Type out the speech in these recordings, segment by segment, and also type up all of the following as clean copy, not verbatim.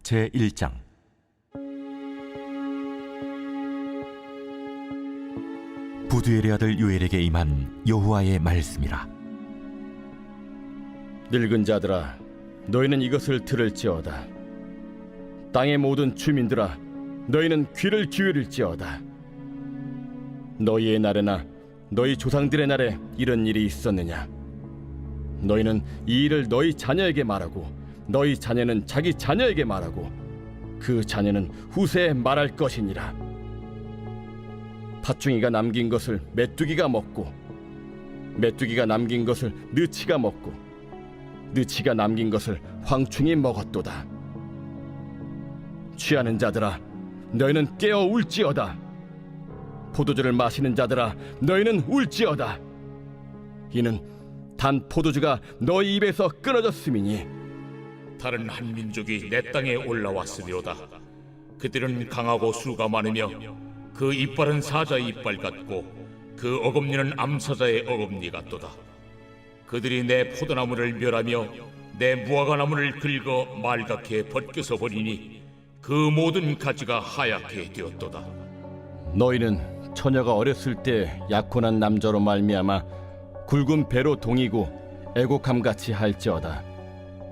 제1장. 부두엘의 아들 요엘에게 임한 여호와의 말씀이라. 늙은 자들아, 너희는 이것을 들을지어다. 땅의 모든 주민들아, 너희는 귀를 기울일지어다. 너희의 날에나 너희 조상들의 날에 이런 일이 있었느냐? 너희는 이 일을 너희 자녀에게 말하고, 너희 자녀는 자기 자녀에게 말하고, 그 자녀는 후세에 말할 것이니라. 팥중이가 남긴 것을 메뚜기가 먹고, 메뚜기가 남긴 것을 느치가 먹고, 느치가 남긴 것을 황충이 먹었도다. 취하는 자들아, 너희는 깨어 울지어다. 포도주를 마시는 자들아, 너희는 울지어다. 이는 단 포도주가 너희 입에서 끊어졌음이니. 다른 한 민족이 내 땅에 올라왔으리로다. 그들은 강하고 수가 많으며 그 이빨은 사자의 이빨 같고 그 어금니는 암사자의 어금니 같도다. 그들이 내 포도나무를 멸하며 내 무화과나무를 긁어 말갛게 벗겨서 버리니 그 모든 가지가 하얗게 되었도다. 너희는 처녀가 어렸을 때 약혼한 남자로 말미암아 굵은 배로 동이고 애곡함같이 할지어다.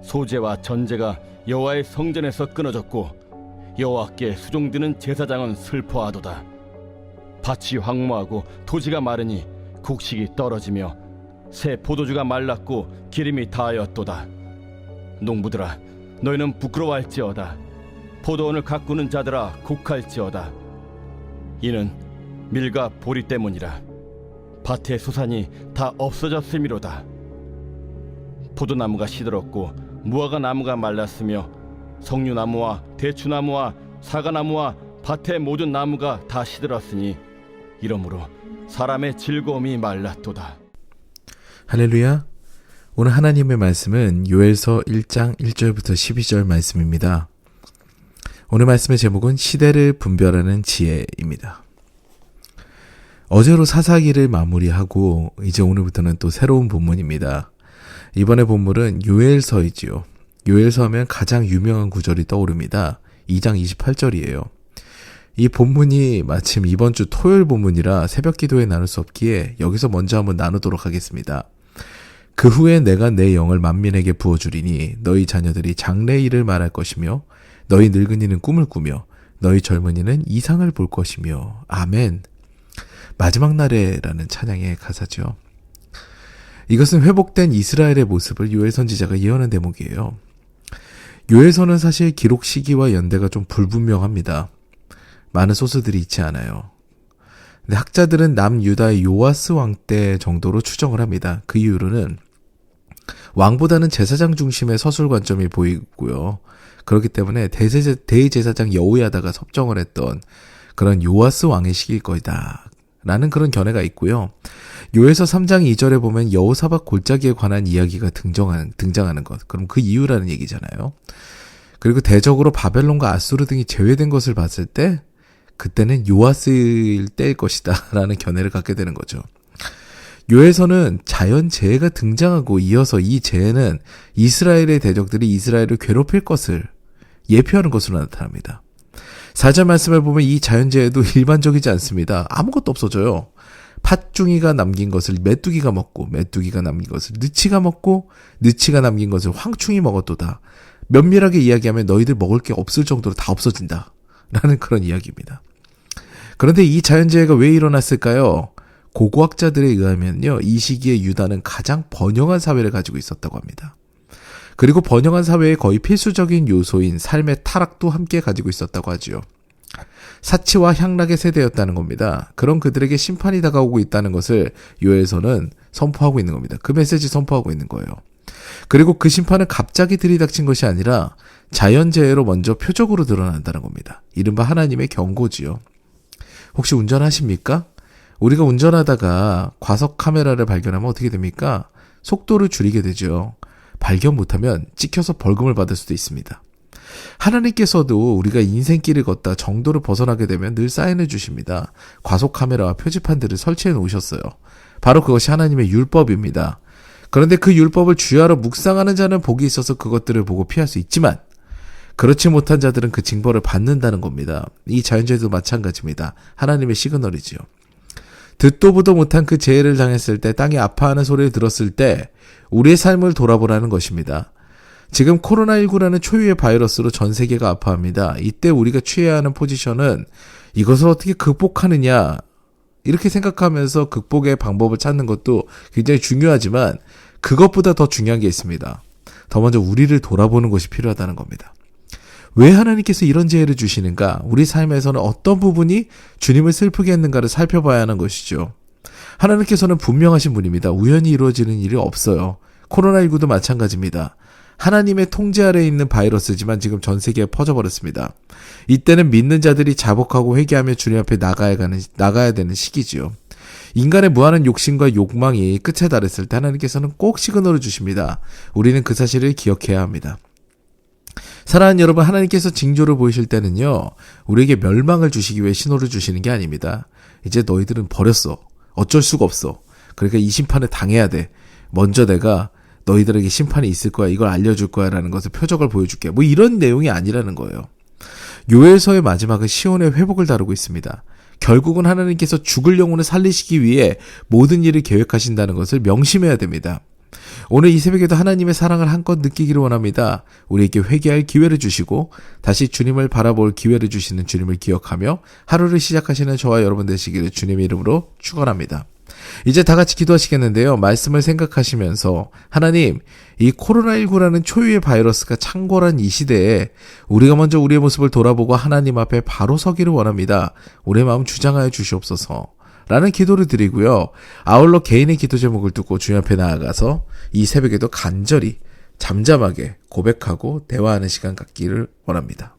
소재와 전제가 여호와의 성전에서 끊어졌고 여호와께 수종드는 제사장은 슬퍼하도다. 밭이 황무하고 토지가 마르니 곡식이 떨어지며 새 포도주가 말랐고 기름이 다하였도다. 농부들아, 너희는 부끄러워할지어다. 포도원을 가꾸는 자들아, 곡할지어다. 이는 밀과 보리 때문이라. 밭의 소산이 다 없어졌음이로다. 포도나무가 시들었고 무화과 나무가 말랐으며 석류나무와 대추나무와 사과나무와 밭의 모든 나무가 다 시들었으니 이러므로 사람의 즐거움이 말랐도다. 할렐루야. 오늘 하나님의 말씀은 요엘서 1장 1절부터 12절 말씀입니다. 오늘 말씀의 제목은 시대를 분별하는 지혜입니다. 어제로 사사기를 마무리하고 이제 오늘부터는 또 새로운 본문입니다. 이번에 본문은 요엘서이지요. 요엘서 하면 가장 유명한 구절이 떠오릅니다. 2장 28절이에요. 이 본문이 마침 이번 주 토요일 본문이라 새벽 기도에 나눌 수 없기에 여기서 먼저 한번 나누도록 하겠습니다. 그 후에 내가 내 영을 만민에게 부어주리니 너희 자녀들이 장래의 일을 말할 것이며 너희 늙은이는 꿈을 꾸며 너희 젊은이는 이상을 볼 것이며. 아멘. 마지막 날에라는 찬양의 가사죠. 이것은 회복된 이스라엘의 모습을 요엘 선지자가 예언한 대목이에요. 요엘서는 사실 기록 시기와 연대가 좀 불분명합니다. 많은 소스들이 있지 않아요. 근데 학자들은 남유다의 요아스 왕 때 정도로 추정을 합니다. 그 이유로는 왕보다는 제사장 중심의 서술 관점이 보이고요. 그렇기 때문에 대제사장 여호야다가 섭정을 했던 그런 요아스 왕의 시기일 거다 라는 그런 견해가 있고요. 요엘서 3장 2절에 보면 여호사밧 골짜기에 관한 이야기가 등장하는 것. 그럼 그 이유라는 얘기잖아요. 그리고 대적으로 바벨론과 아수르 등이 제외된 것을 봤을 때 그때는 요아스일 때일 것이다 라는 견해를 갖게 되는 거죠. 요엘서는 자연재해가 등장하고 이어서 이 재해는 이스라엘의 대적들이 이스라엘을 괴롭힐 것을 예표하는 것으로 나타납니다. 4절 말씀을 보면 이 자연재해도 일반적이지 않습니다. 아무것도 없어져요. 팥중이가 남긴 것을 메뚜기가 먹고 메뚜기가 남긴 것을 느치가 먹고 느치가 남긴 것을 황충이 먹었도다. 면밀하게 이야기하면 너희들 먹을 게 없을 정도로 다 없어진다 라는 그런 이야기입니다. 그런데 이 자연재해가 왜 일어났을까요? 고고학자들에 의하면요, 이 시기에 유다는 가장 번영한 사회를 가지고 있었다고 합니다. 그리고 번영한 사회의 거의 필수적인 요소인 삶의 타락도 함께 가지고 있었다고 하지요. 사치와 향락의 세대였다는 겁니다. 그런 그들에게 심판이 다가오고 있다는 것을 요엘서는 선포하고 있는 겁니다. 그 메시지 선포하고 있는 거예요. 그리고 그 심판은 갑자기 들이닥친 것이 아니라 자연재해로 먼저 표적으로 드러난다는 겁니다. 이른바 하나님의 경고지요. 혹시 운전하십니까? 우리가 운전하다가 과속 카메라를 발견하면 어떻게 됩니까? 속도를 줄이게 되죠. 발견 못하면 찍혀서 벌금을 받을 수도 있습니다. 하나님께서도 우리가 인생길을 걷다 정도를 벗어나게 되면 늘 사인을 주십니다. 과속 카메라와 표지판들을 설치해 놓으셨어요. 바로 그것이 하나님의 율법입니다. 그런데 그 율법을 주야로 묵상하는 자는 복이 있어서 그것들을 보고 피할 수 있지만 그렇지 못한 자들은 그 징벌을 받는다는 겁니다. 이 자연재해도 마찬가지입니다. 하나님의 시그널이지요. 듣도 보도 못한 그 재해를 당했을 때, 땅이 아파하는 소리를 들었을 때 우리의 삶을 돌아보라는 것입니다. 지금 코로나19라는 초유의 바이러스로 전 세계가 아파합니다. 이때 우리가 취해야 하는 포지션은 이것을 어떻게 극복하느냐, 이렇게 생각하면서 극복의 방법을 찾는 것도 굉장히 중요하지만 그것보다 더 중요한 게 있습니다. 더 먼저 우리를 돌아보는 것이 필요하다는 겁니다. 왜 하나님께서 이런 재해를 주시는가? 우리 삶에서는 어떤 부분이 주님을 슬프게 했는가를 살펴봐야 하는 것이죠. 하나님께서는 분명하신 분입니다. 우연히 이루어지는 일이 없어요. 코로나19도 마찬가지입니다. 하나님의 통제 아래에 있는 바이러스지만 지금 전 세계에 퍼져버렸습니다. 이때는 믿는 자들이 자복하고 회개하며 주님 앞에 나가야 되는 시기지요. 인간의 무한한 욕심과 욕망이 끝에 달했을 때 하나님께서는 꼭 시그널을 주십니다. 우리는 그 사실을 기억해야 합니다. 사랑하는 여러분, 하나님께서 징조를 보이실 때는요, 우리에게 멸망을 주시기 위해 신호를 주시는 게 아닙니다. 이제 너희들은 버렸어. 어쩔 수가 없어. 그러니까 이 심판을 당해야 돼. 먼저 내가 너희들에게 심판이 있을 거야. 이걸 알려줄 거야. 라는 것을 표적을 보여줄게. 뭐 이런 내용이 아니라는 거예요. 요엘서의 마지막은 시온의 회복을 다루고 있습니다. 결국은 하나님께서 죽을 영혼을 살리시기 위해 모든 일을 계획하신다는 것을 명심해야 됩니다. 오늘 이 새벽에도 하나님의 사랑을 한껏 느끼기를 원합니다. 우리에게 회개할 기회를 주시고 다시 주님을 바라볼 기회를 주시는 주님을 기억하며 하루를 시작하시는 저와 여러분 되시기를 주님의 이름으로 축원합니다. 이제 다 같이 기도하시겠는데요. 말씀을 생각하시면서 하나님, 이 코로나19라는 초유의 바이러스가 창궐한 이 시대에 우리가 먼저 우리의 모습을 돌아보고 하나님 앞에 바로 서기를 원합니다. 우리의 마음 주장하여 주시옵소서 라는 기도를 드리고요. 아울러 개인의 기도 제목을 듣고 주님 앞에 나아가서 이 새벽에도 간절히 잠잠하게 고백하고 대화하는 시간 갖기를 원합니다.